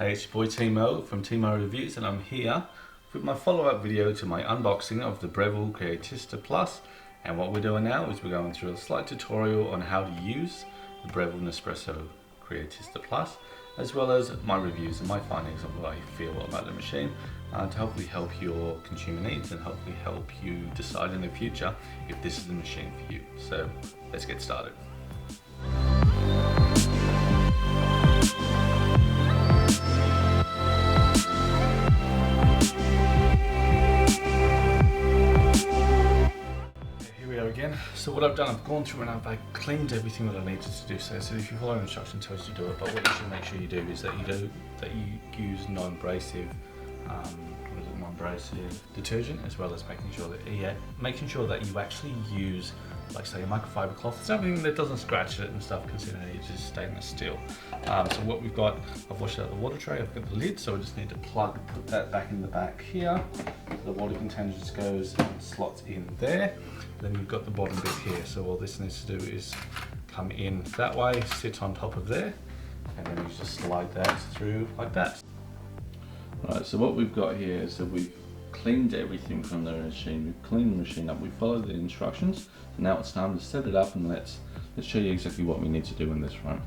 Hey, it's your boy Timo from Timo Reviews, and I'm here with my follow-up video to my unboxing of the Breville Creatista Plus. And what we're doing now is we're going through a slight tutorial on how to use the Breville Nespresso Creatista Plus, as well as my reviews and my findings of what I feel about the machine, to hopefully help your consumer needs and hopefully help you decide in the future if this is the machine for you. So let's get started. Again. So what I've done, I've gone through and I've cleaned everything that I needed to do. So if you follow the instructions, it tells you to do it. But what you should make sure you do is that you use non-abrasive, non-abrasive detergent, as well as making sure that you actually use, like say, a microfiber cloth, something that doesn't scratch it and stuff, considering it's just stainless steel. So what we've got, I've washed out the water tray, I've got the lid, so I just need to put that back in the back here. The water container just goes and slots in there. Then you've got the bottom bit here, so all this needs to do is come in that way, sit on top of there, and then you just slide that through like that. Right, so what we've got here is that we've cleaned everything from the machine. We've cleaned the machine up, we followed the instructions, so now it's time to set it up, and let's show you exactly what we need to do in this run.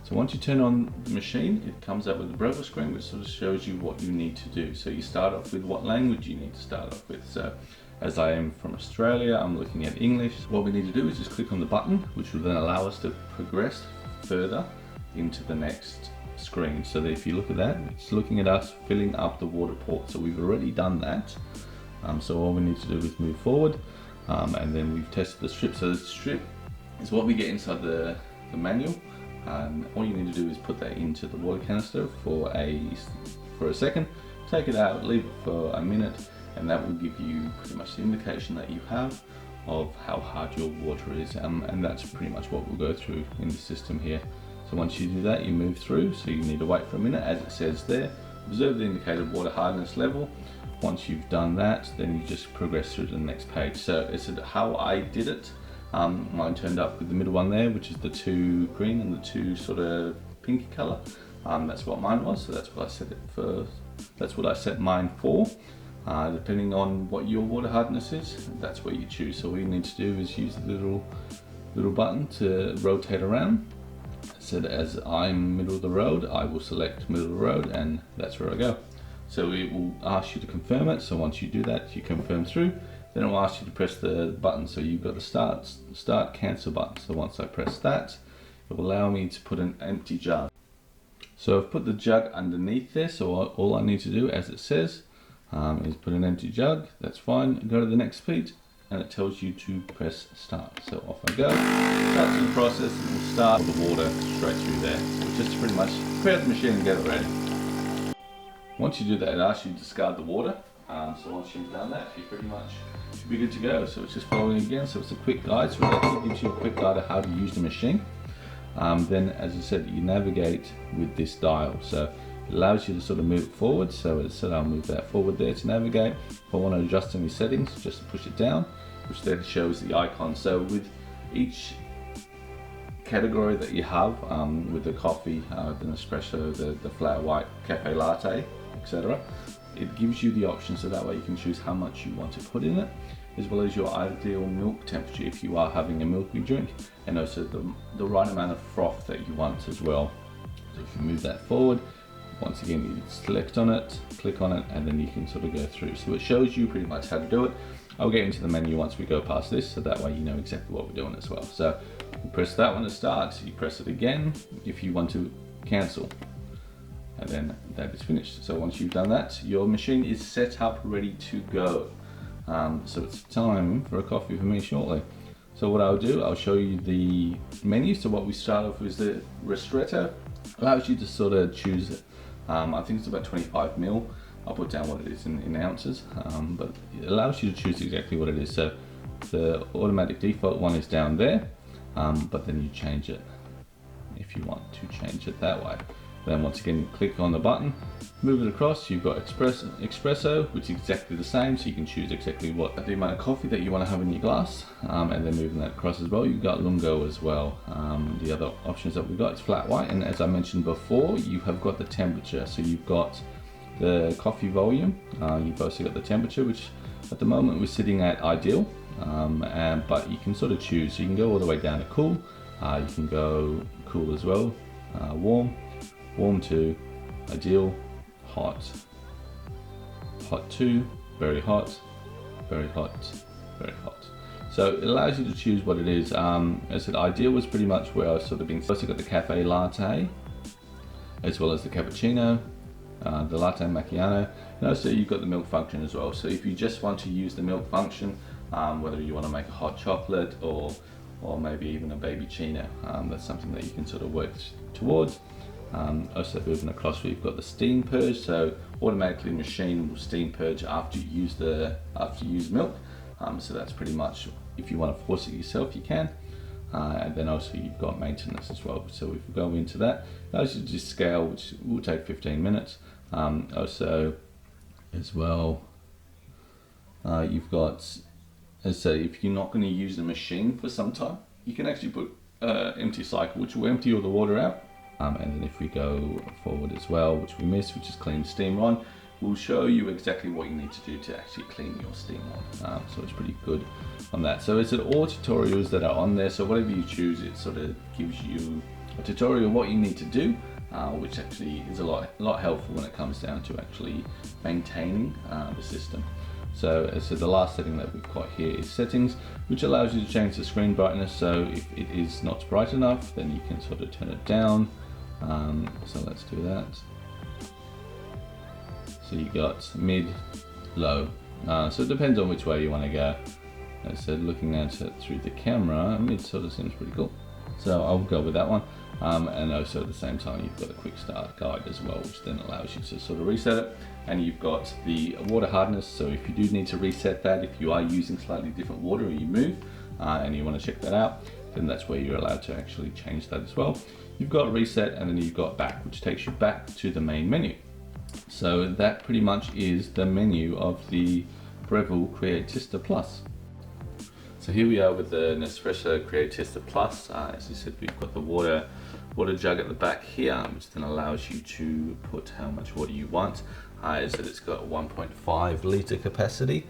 So once you turn on the machine, it comes up with the Breville screen, which sort of shows you what you need to do. So you start off with what language you need to start off with. So as I am from Australia, I'm looking at English. What we need to do is just click on the button, which will then allow us to progress further into the next screen. So that if you look at that, it's looking at us filling up the water port. So we've already done that. So all we need to do is move forward, and then we've tested the strip. So the strip is what we get inside the manual. All you need to do is put that into the water canister for a second, take it out, leave it for a minute, and that will give you pretty much the indication that you have of how hard your water is, and that's pretty much what we'll go through in the system here. So once you do that, you move through, so you need to wait for a minute, as it says there. Observe the indicated water hardness level. Once you've done that, then you just progress through to the next page. So it's how I did it. Mine turned up with the middle one there, which is the 2 green and the 2 sort of pinky color. That's what mine was, so that's what I set it for. That's what I set mine for. Depending on what your water hardness is, that's what you choose. So all you need to do is use the little button to rotate around. So that as I'm middle of the road, I will select middle of the road, and that's where I go. So it will ask you to confirm it. So once you do that, you confirm through. Then it will ask you to press the button. So you've got the start cancel button. So once I press that, it will allow me to put an empty jug. So I've put the jug underneath there. So all I need to do, as it says, is put an empty jug. That's fine. Go to the next page, and it tells you to press start. So off I go. Starts the process, and we'll start with the water straight through there. So just pretty much prepare the machine and get it ready. Once you do that, it asks you to discard the water. So once you've done that, you pretty much should be good to go. So it's just following again. So it's a quick guide. So it actually gives you a quick guide of how to use the machine. Then, as I said, you navigate with this dial. So it allows you to sort of move it forward. So it said I'll move that forward there to navigate. If I want to adjust any settings, just push it down, which then shows the icon. So with each category that you have, with the coffee, the Nespresso, the flat white, cafe latte, etc., it gives you the option, so that way you can choose how much you want to put in it, as well as your ideal milk temperature if you are having a milky drink, and also the right amount of froth that you want as well. So if you move that forward, once again you select on it, click on it, and then you can sort of go through. So it shows you pretty much how to do it. I'll get into the menu once we go past this, so that way you know exactly what we're doing as well. So you press that one to start, you press it again if you want to cancel, and then that is finished. So once you've done that, your machine is set up, ready to go. So it's time for a coffee for me shortly. So what I'll do, I'll show you the menu. So what we start off with is the ristretto. Allows you to sort of choose it. I think it's about 25 mil. I'll put down what it is in ounces, but it allows you to choose exactly what it is. So the automatic default one is down there, but then you change it if you want to change it that way. Then once again, you click on the button, move it across. You've got espresso, which is exactly the same, so you can choose exactly what the amount of coffee that you want to have in your glass, and then moving that across as well. You've got lungo as well. The other options that we've got is flat white, and as I mentioned before, you have got the temperature. So you've got the coffee volume, you've also got the temperature, which at the moment we're sitting at ideal, but you can sort of choose. So you can go all the way down to cool, you can go cool as well, warm to ideal, hot, hot to very hot, very hot, very hot. So it allows you to choose what it is. As I said, ideal was pretty much where I was sort of being. Also got the cafe latte, as well as the cappuccino, the latte macchiato, and also you've got the milk function as well. So if you just want to use the milk function, whether you want to make a hot chocolate or maybe even a baby chino, that's something that you can sort of work towards. Also moving across, we've got the steam purge, so automatically the machine will steam purge after you use milk. So that's pretty much, if you want to force it yourself, you can. And then also you've got maintenance as well. So if we go into that, those are just scale, which will take 15 minutes. Also as well, you've got, as I say, if you're not going to use the machine for some time, you can actually put empty cycle, which will empty all the water out. And then if we go forward as well, which we missed, which is clean steam on, we'll show you exactly what you need to do to actually clean your steam on. So it's pretty good on that. So it's all tutorials that are on there. So whatever you choose, it sort of gives you a tutorial of what you need to do, which actually is a lot helpful when it comes down to actually maintaining the system. So as I said, the last setting that we've got here is settings, which allows you to change the screen brightness. So if it is not bright enough, then you can sort of turn it down. So let's do that. So you got mid, low. So it depends on which way you want to go. As I said, looking at it through the camera, mid sort of seems pretty cool. So I'll go with that one. And also at the same time, you've got a quick start guide as well, which then allows you to sort of reset it. And you've got the water hardness. So if you do need to reset that, if you are using slightly different water or you move and you want to check that out, then that's where you're allowed to actually change that as well. You've got reset, and then you've got back, which takes you back to the main menu. So that pretty much is the menu of the Breville Creatista Plus. So here we are with the Nespresso Creatista Plus. As you said, we've got the water jug at the back here, which then allows you to put how much water you want. Is that it's got 1.5 litre capacity,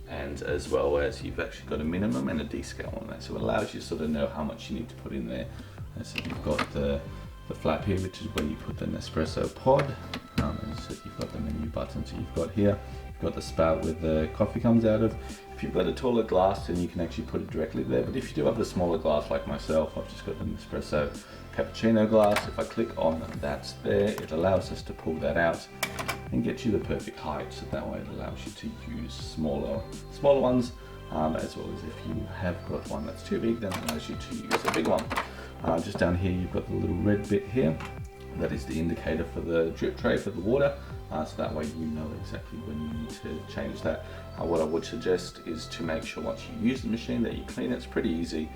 and as well as you've actually got a minimum and a descale on that. So it allows you to sort of know how much you need to put in there. So you've got the flap here, which is where you put the Nespresso pod. And so you've got the menu button. So you've got here, you've got the spout where the coffee comes out of. If you've got a taller glass, then you can actually put it directly there. But if you do have the smaller glass like myself, I've just got the Nespresso cappuccino glass. If I click on that there, it allows us to pull that out and get you the perfect height. So that way it allows you to use smaller ones, as well as if you have got one that's too big, then it allows you to use a big one. Just down here, you've got the little red bit here. That is the indicator for the drip tray for the water. So that way you know exactly when you need to change that. What I would suggest is to make sure once you use the machine that you clean it. It's pretty easy.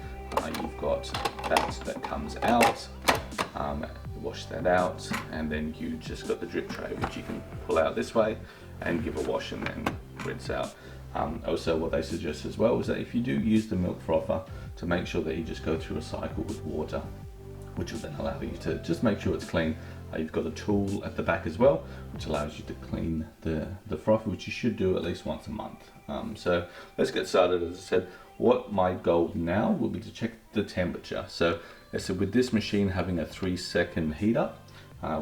You've got that comes out, wash that out, and then you just got the drip tray, which you can pull out this way and give a wash and then rinse out. Also what they suggest as well is that if you do use the milk frother, to make sure that you just go through a cycle with water, which will then allow you to just make sure it's clean. You've got a tool at the back as well, which allows you to clean the frother, which you should do at least once a month. So let's get started. As I said, what my goal now will be to check the temperature. So with this machine having a 3-second heat up,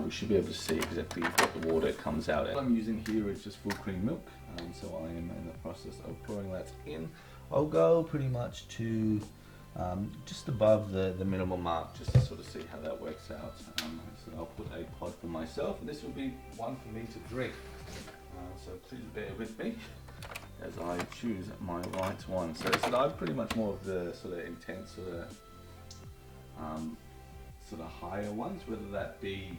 we should be able to see exactly what the water comes out at. What I'm using here is just full cream milk, so I am in the process of pouring that in. I'll go pretty much to just above the minimum mark, just to sort of see how that works out. So I'll put a pod for myself, and this will be one for me to drink. So please bear with me as I choose my right one. So I'm pretty much more of the sort of intense sort of higher ones, whether that be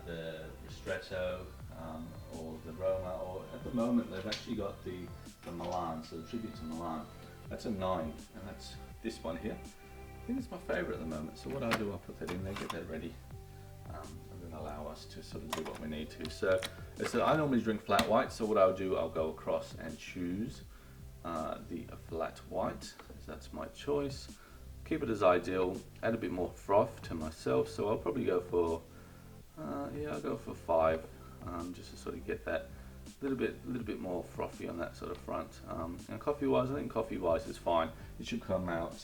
the ristretto or the Roma, or at the moment they've actually got the Milan, so the tribute to Milan. That's a 9, and that's this one here. I think it's my favourite at the moment. So what I'll do, I'll put that in there, get that ready. allow us to sort of do what we need to. So I normally drink flat white, so what I'll do, I'll go across and choose the flat white, so that's my choice. Keep it as ideal, add a bit more froth to myself, so I'll probably go for, I'll go for 5, just to sort of get that little bit more frothy on that sort of front. And coffee wise, I think coffee wise is fine. It should come out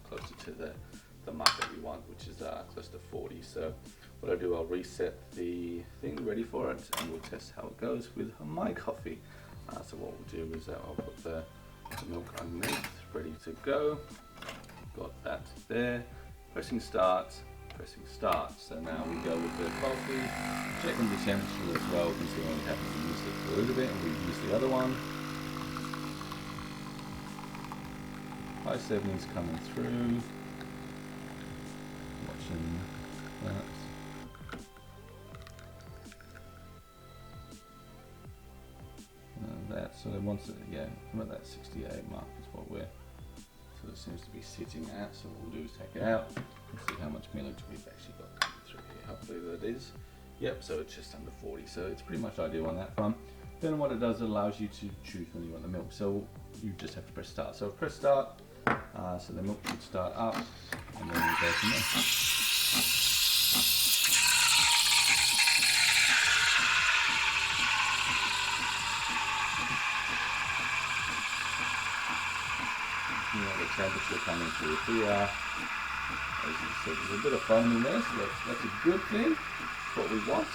closer to the mark that we want, which is close to 40. So what I'll do, I'll reset the thing ready for it, and we'll test how it goes with my coffee. So what we'll do is I'll put the milk underneath, ready to go. Got that there. Pressing start. So now we go with the coffee, checking the temperature as well, because we only have to use it for a little bit, and we use the other one. High 70s coming through. Watching that. So it wants it, I'm at that 68 mark is what we're, so it seems to be sitting at. So what we'll do is take it out and see how much millage we've actually got coming through here. Hopefully that is, yep, so it's just under 40, so it's pretty much ideal on that front. Then what it does, it allows you to choose when you want the milk, so you just have to press start. So press start, so the milk should start up, and then we go from there. The temperature coming through here. As you said, there's a bit of foam in there, so that's a good thing. That's what we want.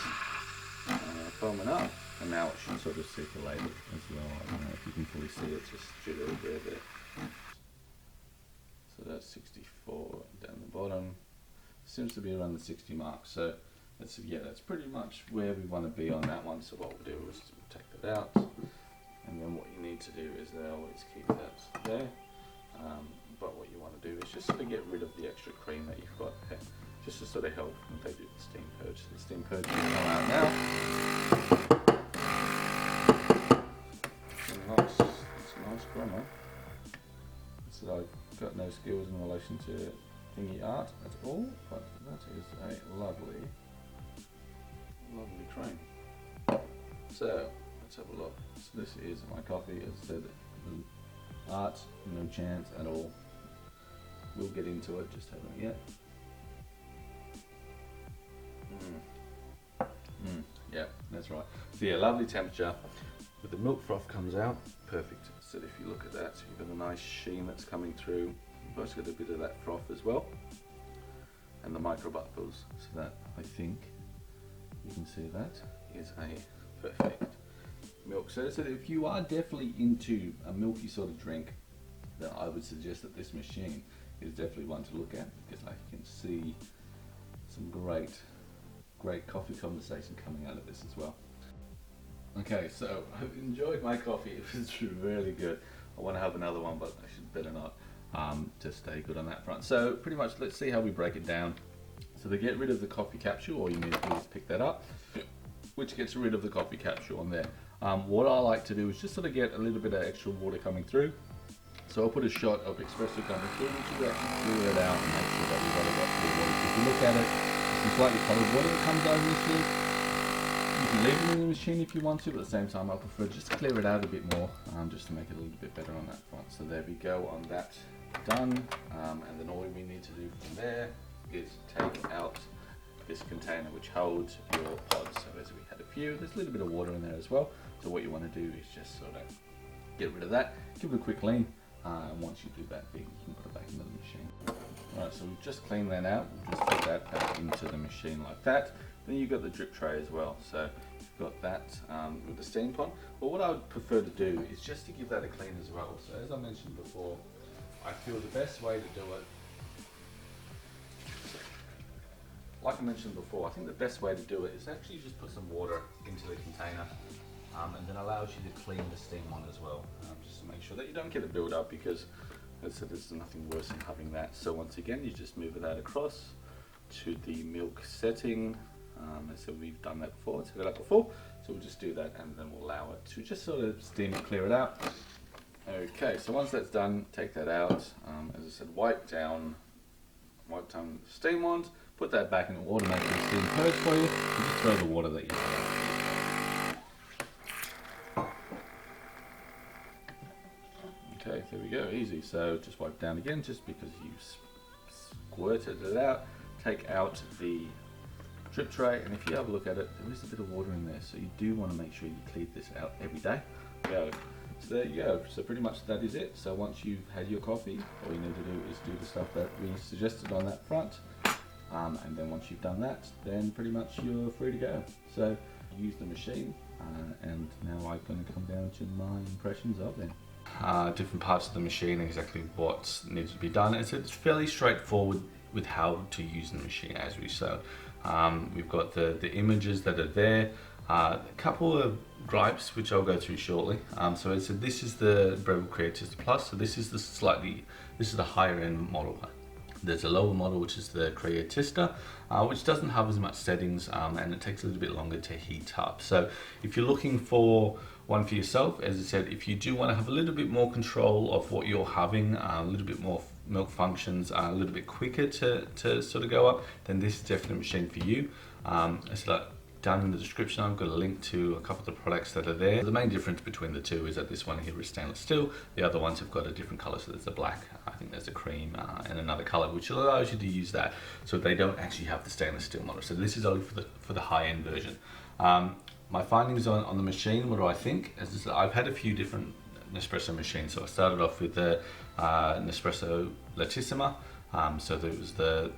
Foaming up, and now it should sort of circulate as well. I don't know if you can fully see it, just shoot it over there. So that's 64 down the bottom. Seems to be around the 60 mark. So that's pretty much where we want to be on that one. So what we'll do is we'll take that out, and then what you need to do is always keep that there. But what you want to do is just sort of get rid of the extra cream that you've got there, just to sort of help when they do the steam purge. So the steam purge will come out now. It's a nice chroma. So I've got no skills in relation to thingy art at all, but that is a lovely cream. So let's have a look. So this is my coffee. As I said, art, no chance at all. We'll get into it, just haven't yet. Yeah, that's right. So yeah, lovely temperature. But the milk froth comes out, perfect. So if you look at that, so you've got a nice sheen that's coming through. You've also got a bit of that froth as well. And the micro bubbles. So that, I think, you can see that is a perfect milk. So if you are definitely into a milky sort of drink, then I would suggest that this machine is definitely one to look at, because I can see some great coffee conversation coming out of this as well. Okay, so I've enjoyed my coffee. It was really good. I want to have another one, but I should better not, to stay good on that front. So pretty much, let's see how we break it down. So to get rid of the coffee capsule, all you need to do is pick that up, which gets rid of the coffee capsule on there. What I like to do is just sort of get a little bit of extra water coming through. So I'll put a shot of espresso coming through, which will actually clear it out and make sure that we've got clear water. So if you look at it, some slightly coloured water that comes out initially. You can leave it in the machine if you want to, but at the same time I prefer just to clear it out a bit more, just to make it a little bit better on that front. So there we go on that, done. And then all we need to do from there is take out this container which holds your pods. So as we had a few, there's a little bit of water in there as well. So what you want to do is just sort of get rid of that, give it a quick clean, and once you do that big, you can put it back into the machine. Alright, so we've just cleaned that out, we'll just put that back into the machine like that. Then you've got the drip tray as well, so you've got that with the steam pot. But what I would prefer to do is just to give that a clean as well. So as I mentioned before, I feel the best way to do it, like I mentioned before, I think the best way to do it is actually just put some water into the container, and then allows you to clean the steam one as well, just to make sure that you don't get a build up, because as I said, there's nothing worse than having that. So once again, you just move that across to the milk setting. As I said, we've done that before, set it up before, so we'll just do that and then we'll allow it to just sort of steam it, clear it out. Okay, so once that's done, take that out. As I said, wipe down the steam ones, put that back and it will automatically steam purge for you. You just throw the water that you have. Okay, there we go, easy. So just wipe down again, just because you squirted it out. Take out the drip tray, and if you have a look at it, there is a bit of water in there, so you do want to make sure you clean this out every day. So there you go. So pretty much that is it. So once you've had your coffee, all you need to do is do the stuff that we suggested on that front, and then once you've done that, then pretty much you're free to go. So use the machine, and now I'm going to come down to my impressions of them. Different parts of the machine, exactly what needs to be done. It's fairly straightforward with how to use the machine as we saw. We've got the images that are there, a couple of gripes which I'll go through shortly. So this is the Breville Creatista Plus, so this is the higher end model. There's a lower model which is the Creatista, which doesn't have as much settings, and it takes a little bit longer to heat up. So if you're looking for one for yourself, as I said, if you do want to have a little bit more control of what you're having, a little bit more milk functions, a little bit quicker to sort of go up, then this is definitely a machine for you. As like down in the description, I've got a link to a couple of the products that are there. The main difference between the two is that this one here is stainless steel. The other ones have got a different color. So there's a black, I think there's a cream, and another color, which allows you to use that. So they don't actually have the stainless steel model. So this is only for the high-end version. My findings on the machine, what do I think? As I said, I've had a few different Nespresso machines. So I started off with the Nespresso Latissima. So there was the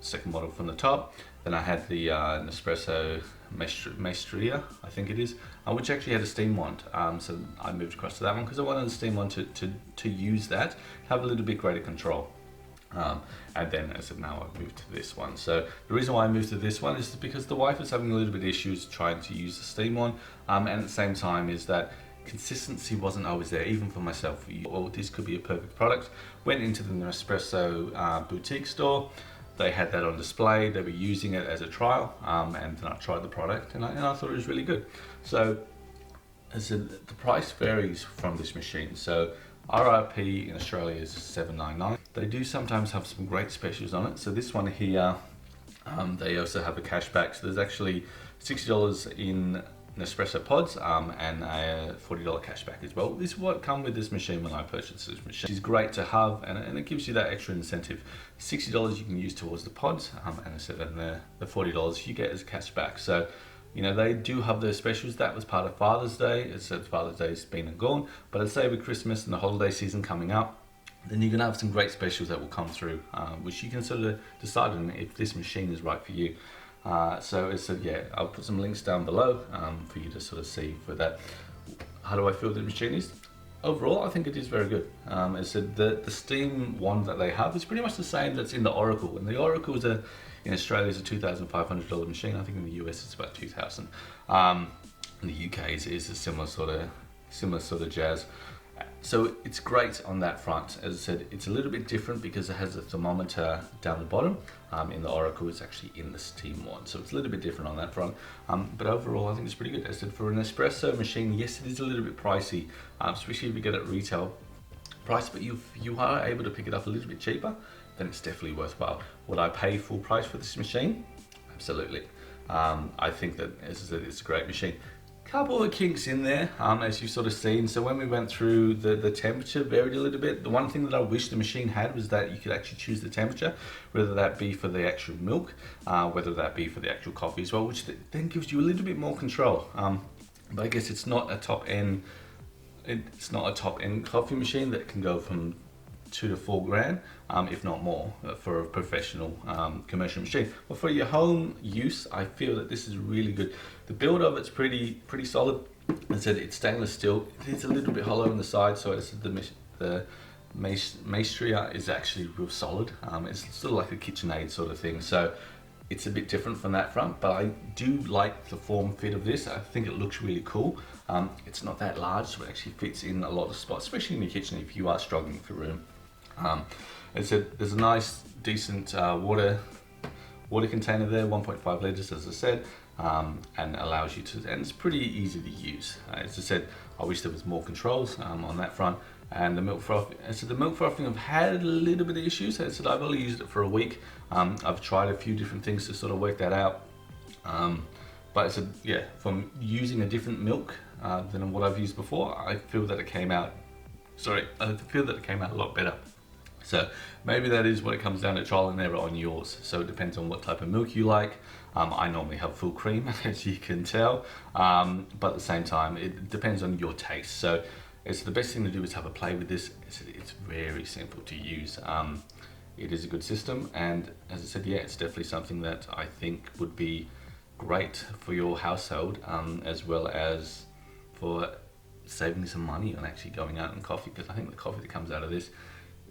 second model from the top. Then I had the Nespresso Maestria, I think it is, which actually had a steam wand. So I moved across to that one because I wanted the steam wand to use that, have a little bit greater control. And then as of now I've moved to this one. So the reason why I moved to this one is because the wife is having a little bit of issues trying to use the steam one, and at the same time is that consistency wasn't always there, even for myself. Well, this could be a perfect product. Went into the Nespresso boutique store. They had that on display. They were using it as a trial, and then I tried the product, and I thought it was really good. So as I said, the price varies from this machine. So RRP in Australia is $7.99. They do sometimes have some great specials on it. So this one here, they also have a cashback. So there's actually $60 in Nespresso pods, and a $40 cashback as well. This is what come with this machine when I purchased this machine. It's great to have, and it gives you that extra incentive. $60 you can use towards the pods, and I said, and the $40 you get as cashback. So you know, they do have their specials. That was part of Father's Day. It's Father's Day's been and gone, but I'd say with Christmas and the holiday season coming up, then you're gonna have some great specials that will come through, which you can sort of decide on if this machine is right for you. So it's yeah, I'll put some links down below for you to sort of see for that. How do I feel the machine is? Overall, I think it is very good. As I said, the steam wand that they have is pretty much the same that's in the Oracle, and the Oracle is in Australia is a $2,500 machine. I think in the US it's about $2,000. In the UK is a similar sort of jazz. So it's great on that front. As I said, it's a little bit different because it has a thermometer down the bottom. In the Oracle, it's actually in the steam one, so it's a little bit different on that front. But overall, I think it's pretty good. As I said, for an espresso machine, yes, it is a little bit pricey, especially if you get it at retail price. But you are able to pick it up a little bit cheaper, then it's definitely worthwhile. Would I pay full price for this machine? Absolutely. I think that, as I said, it's a great machine. Couple of kinks in there, as you've sort of seen. So when we went through, the temperature varied a little bit. The one thing that I wish the machine had was that you could actually choose the temperature, whether that be for the actual milk, whether that be for the actual coffee as well, which then gives you a little bit more control. But I guess it's not a top end. It's not a top end coffee machine that can go from $2 to $4 grand, if not more, for a professional commercial machine. But for your home use, I feel that this is really good. The build of it's pretty solid. As I said, it's stainless steel. It's a little bit hollow on the side, so it's the Maestria is actually real solid. It's sort of like a KitchenAid sort of thing. So it's a bit different from that front, but I do like the form fit of this. I think it looks really cool. It's not that large, so it actually fits in a lot of spots, especially in your kitchen if you are struggling for room. As I said, there's a nice, decent water container there, 1.5 liters, as I said, and allows you to, and it's pretty easy to use. As I said, I wish there was more controls on that front. And the milk frothing, so the milk frothing I've had a little bit of issues. As I said, I've only used it for a week. I've tried a few different things to sort of work that out. But it's from using a different milk than what I've used before, I feel that it came out, a lot better. So maybe that is what it comes down to, trial and error on yours. So it depends on what type of milk you like. I normally have full cream, as you can tell, but at the same time, it depends on your taste. So it's the best thing to do is have a play with this. It's very simple to use. It is a good system, and as I said, it's definitely something that I think would be great for your household, as well as for saving some money on actually going out and coffee, because I think the coffee that comes out of this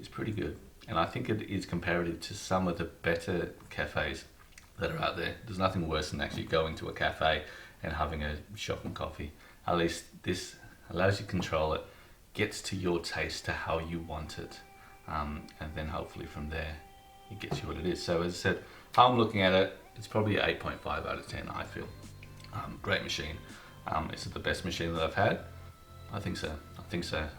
is pretty good, and I think it is comparative to some of the better cafes that are out there. There's nothing worse than actually going to a cafe and having a shop and coffee. At least this allows you to control it, gets to your taste, to how you want it, and then hopefully from there it gets you what it is. So as I said, how I'm looking at it, it's probably an 8.5 out of 10, I feel. Great machine. Is it the best machine that I've had? I think so.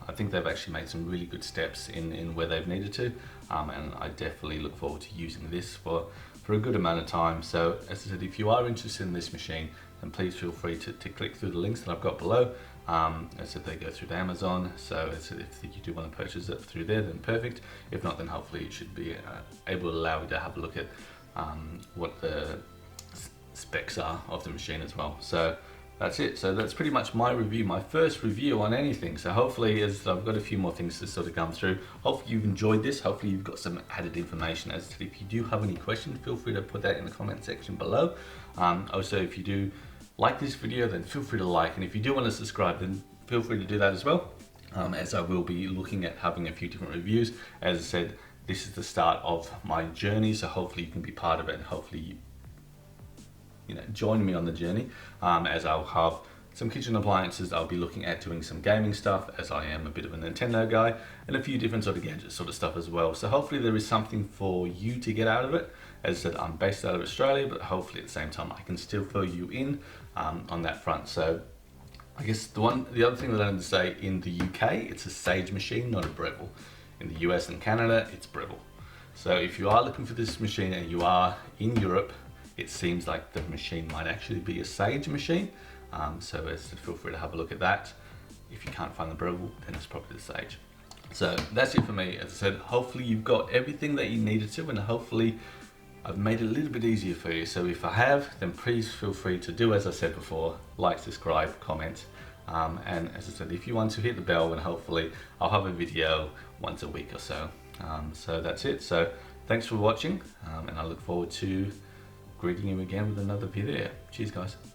I think they've actually made some really good steps in where they've needed to, and I definitely look forward to using this for a good amount of time. So as I said, if you are interested in this machine, then please feel free to click through the links that I've got below. As I said, they go through to Amazon, so as I said, if you do want to purchase it through there, then perfect. If not, then hopefully it should be able to allow you to have a look at what the specs are of the machine as well. So that's it. So that's pretty much my review, my first review on anything. So hopefully, as I've got a few more things to sort of come through, hopefully you've enjoyed this. Hopefully you've got some added information. As I said, if you do have any questions, feel free to put that in the comment section below. Also, if you do like this video, then feel free to like, and if you do want to subscribe, then feel free to do that as well, as I will be looking at having a few different reviews. As I said, this is the start of my journey, so hopefully you can be part of it, and hopefully join me on the journey, as I'll have some kitchen appliances. I'll be looking at doing some gaming stuff, as I am a bit of a Nintendo guy, and a few different sort of gadget sort of stuff as well. So hopefully there is something for you to get out of it. As I said, I'm based out of Australia, but hopefully at the same time I can still fill you in on that front. So I guess the other thing that I wanted to say, in the UK, it's a Sage machine, not a Breville. In the US and Canada, it's Breville. So if you are looking for this machine and you are in Europe, it seems like the machine might actually be a Sage machine. So as I said, feel free to have a look at that. If you can't find the Breville, then it's probably the Sage. So that's it for me. As I said, hopefully you've got everything that you needed to, and hopefully I've made it a little bit easier for you. So if I have, then please feel free to do as I said before, like, subscribe, comment, and as I said, if you want to, hit the bell, and hopefully I'll have a video once a week or so. So that's it. So thanks for watching, and I look forward to greeting you again with another video. Cheers guys.